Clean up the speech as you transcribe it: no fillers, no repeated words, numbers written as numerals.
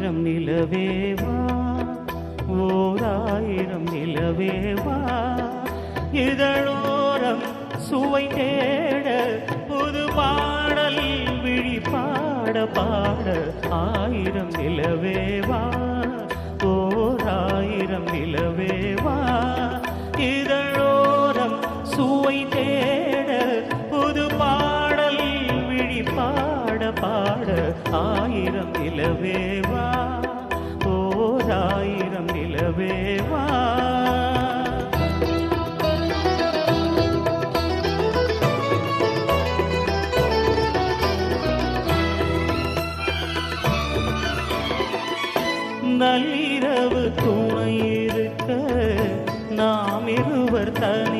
ஆயிரம் நிலவேவா, ஓராயிரம் நிலவேவா, இதழோரம் சுவை தேட புது பாடல் விழி பாட பாட ஆயிரம் நிலவேவா, ஓராயிரம் நிலவேவா, இதழோரம் சுவை தேட புது பாடல் விழி பாட பாட ஆயிரம் நிலவேவா, ஓராயிரம் நிலவேவா. நள்ளிரவு துணை இருக்க நாம் இருவர் தனி